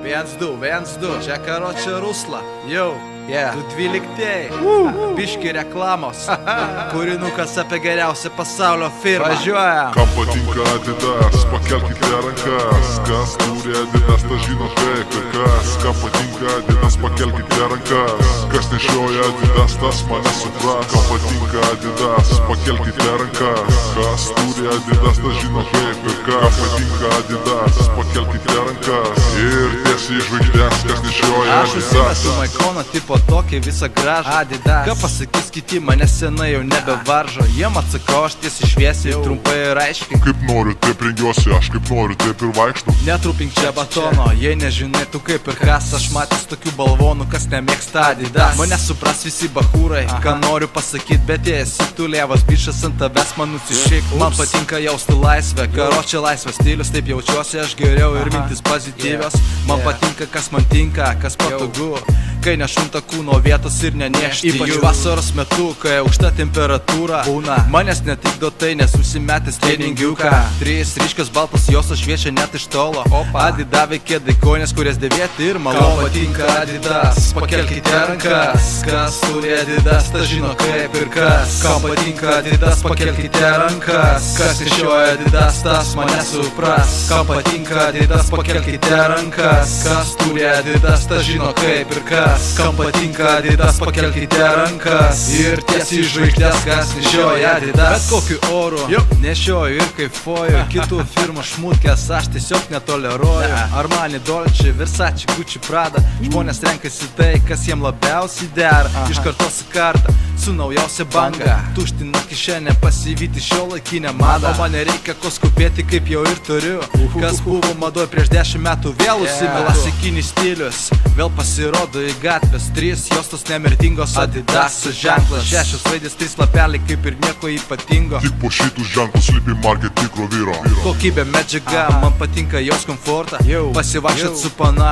1-2, čia karočią Rusla, jau, 2-12, biški reklamos, kūrinukas apie geriausią pasaulio firmą. Važiuojam. Kam patinka Adidas, pakelkite rankas, kas turi Adidas, ta žino kaip ir kas. Kam patinka Adidas, pakelkite rankas, kas nešioja Adidas, tas mane supras. Kam patinka Adidas, pakelkite rankas, kas turi Adidas, ta žino kaip ir kas. Kam patinka Adidas, pakelkite rankas ir tiesiai į žvaigždės, kas nešioja Aš užsimetu Adidas. Maikono tipo tokį visą gražą Adidas. Ką pasakys kiti, mane senai jau nebevaržo. Jiem atsakau, aš tiesiai šviesiai, trumpai ir aiškiai. Kaip noriu, taip rengiuosi, aš kaip noriu, taip ir vaikštu. Netrupink čia batono, jei nežinai tu kaip ir kas. Aš matęs tokių balvonų, kas nemėgsta Adidas. Mane supras visi bachūrai, ką noriu pasakyt, bet jei esi tu lievas bišas ant tavęs man nusišyk. Man patinka jausti laisvę, karočią laisvės stilius, taip jaučiuosi aš geriau ir mintis pozityvios. Man patinka, kas man tinka, kas patogu, kai nešunta kūno vietos ir nenešti jų. Ypač vasaros metu, kai aukšta temperatūra būna. Manęs netikdo tai, nes užsimetęs treningiuką. 3 ryškios baltos josos šviečia net iš tolo. Adidavė kėdai koinės, kurias dėvėti ir malonu. Kam patinka Adidas, pakelkite rankas, kas turi Adidas, ta žino kaip ir kas. Kam patinka Adidas, pakelkite rankas, kas nešioja Adidas, tas mane supras. Kam patinka Adidas, pakelkite rankas, kas turi Adidas, ta žino kaip ir kas. Kam patinka Adidas, pakelkite rankas ir tiesiai į žvaigždės, kas nešioja Adidas. Bet kokiu oru nešioju ir kaifuoju, kitų firmų šmutkės aš tiesiog netoleruoju. Armani, Dolce, Versace, Gucci, Prada, žmonės renkasi tai, kas jiem labiausiai dera. Iš kartos į kartą, su naujausia banga, tuština kišenę pasivyti šio laikinę madą. O man nereikia ko skubėti, kaip jau ir turiu. Kas buvo madoj prieš 10 metų vėl užsimė. Klasikinis stilius vėl pasirodo į gatvės. 3 juostos nemirtingos Adidas ženklas. 6 raidės, 3 lapeliai, kaip ir nieko ypatingo. Tik po šitų ženklų slypi markė tikro vyro. Kokybė medžiaga, man patinka jos komfortą. Pasivaikščiot su pana